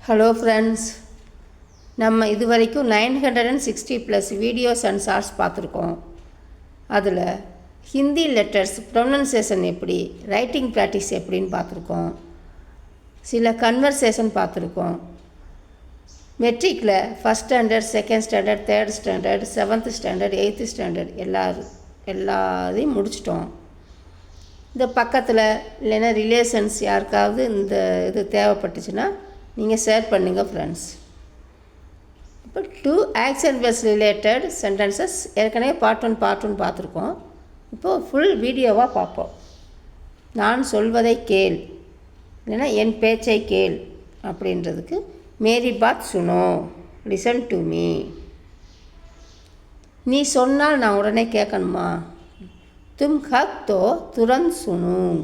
Hello friends, நம்ம இது வரைக்கும் 960+ வீடியோஸ் அண்ட் ஷார்ட்ஸ் பார்த்துருக்கோம். அதில் ஹிந்தி லெட்டர்ஸ் ப்ரொனன்சியேஷன் எப்படி, ரைட்டிங் ப்ராக்டிஸ் எப்படின்னு பார்த்துருக்கோம். சில கன்வர்சேஷன் பார்த்துருக்கோம். மெட்ரிக்கில் first standard, second standard, third standard, 7th standard, 8th standard எல்லாத்தையும் முடிச்சிட்டோம். இந்த பக்கத்தில் இல்லைன்னா ரிலேஷன்ஸ் யாருக்காவது இந்த இது தேவைப்பட்டுச்சுன்னா நீங்கள் ஷேர் பண்ணுங்கள் ஃப்ரெண்ட்ஸ். இப்போ 2 ஆக்ஷன் வேர்ட்ஸ் ரிலேட்டட் சென்டென்சஸ் ஏற்கனவே பார்ட் ஒன் பார்த்துருக்கோம். இப்போது ஃபுல் வீடியோவாக பார்ப்போம். நான் சொல்வதை கேள், இல்லைன்னா என் பேச்சை கேள் அப்படின்றதுக்கு மேரி பாத் சுனோ, லிசன் டு மீ. நீ சொன்னால் நான் உடனே கேட்கணுமா? தும் ஹக் தோ துரந்த் சுனூங்.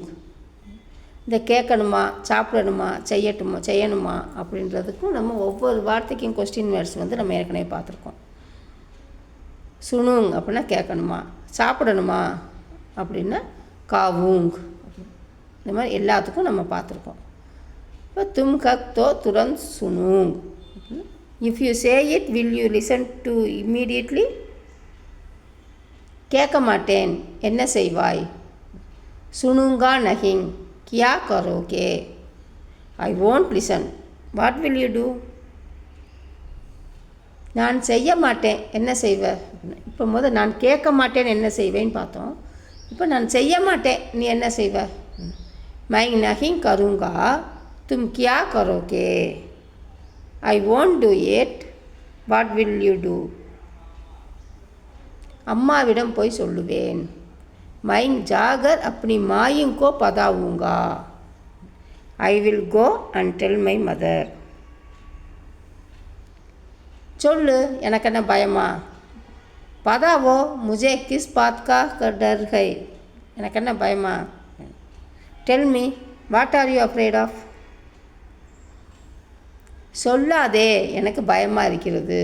இந்த கேட்கணுமா, சாப்பிடணுமா, செய்யணுமா அப்படின்றதுக்கும் நம்ம ஒவ்வொரு வார்த்தைக்கும் கொஸ்டின் வேர்ட்ஸ் நம்ம ஏற்கனவே பார்த்துருக்கோம். சுனூங் அப்படின்னா கேட்கணுமா, சாப்பிடணுமா அப்படின்னா காவூங். இந்த மாதிரி எல்லாத்துக்கும் நம்ம பார்த்துருக்கோம். இப்போ தும் ஹக் தோ துரந்த் சுனூங். If you say it will you listen to immediately? கேட்க மாட்டேன், என்ன செய்வாய்? சுனூங்கா நஹிங், கியா கரோகே? I won't listen, what will you do? நான் செய்ய மாட்டேன், என்ன செய்வ? இப்போ நான் கேட்க மாட்டேன் என்ன செய்வேன்னு பார்த்தோம். இப்போ நான் செய்ய மாட்டேன், நீ என்ன செய்வ? மை நஹிங் கருங்கா, தும் கியா கரோகே? I won't do it, what will you do? அம்மாவிடம் போய் சொல்லுவேன். மைன் ஜாகர் அப்படி மாயுங்கோ பதாவுங்கா, I will go and tell my mother. சொல்லு, எனக்கு என்ன பயமா? பதாவோ முஜே கிஸ் பாத் கா டர் ஹை, எனக்கு என்ன பயமா? Tell me, what are you afraid of? சொல்லாதே, எனக்கு பயமாக இருக்கிறது.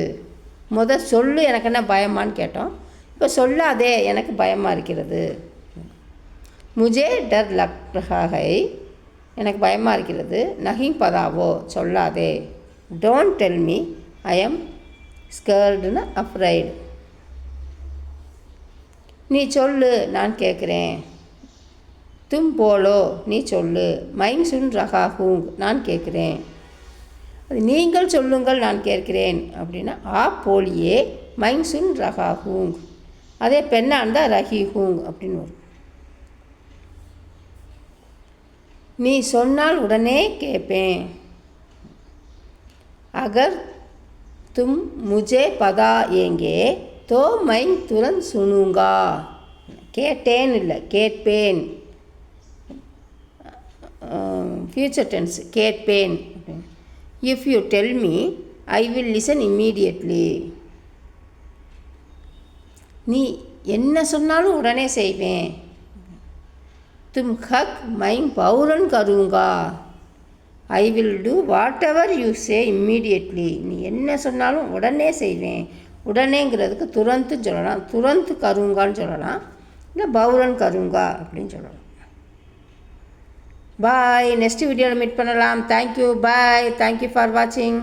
சொல்லு, எனக்கு என்ன பயமான்னு கேட்டோம். இப்போ சொல்லாதே, எனக்கு பயமாக இருக்கிறது. முஜே டர் லக் ரஹா ஹை, எனக்கு பயமாக இருக்கிறது. நஹிங் பதாவோ, சொல்லாதே. Don't tell me, I am ஸ்கர்டுன்னு அஃப்ரைடு. நீ சொல்லு, நான் கேட்குறேன். தும் போலோ, நீ சொல்லு. மைன் சுன் ரஹா ஹூங், நான் கேட்குறேன். அது நீங்கள் சொல்லுங்கள், நான் கேட்கிறேன் அப்படின்னா ஆ போலியே மைன் சுன் ரஹா ஹூங். அதே பெண்ணாக இருந்தால் ரஹி ஹூங் அப்படின்னு வரும். நீ சொன்னால் உடனே கேட்பேன். அகர் தும் முஜே பதா ஏங்கே தோ மைன் துரந்த் சுனூங்கா. கேட்டேன் இல்லை, கேட்பேன். ஃபியூச்சர் டென்ஸ், கேட்பேன். If you tell me, I will listen immediately. நீ என்ன சொன்னாலும் உடனே செய்வேன். தும் ஹக் மைன் பௌரன் கருங்கா, I will do whatever you say immediately. நீ என்ன சொன்னாலும் உடனே செய்வேன். உடனேங்கிறதுக்கு துரந்து சொல்லலாம், துரந்து கருங்கான்னு சொல்லலாம், இல்லை பௌரன் கருங்கா அப்படின்னு சொல்லலாம். பாய், நெக்ஸ்ட் வீடியோவில் மீட் பண்ணலாம். தேங்க்யூ, பாய், தேங்க்யூ ஃபார் வாட்சிங்.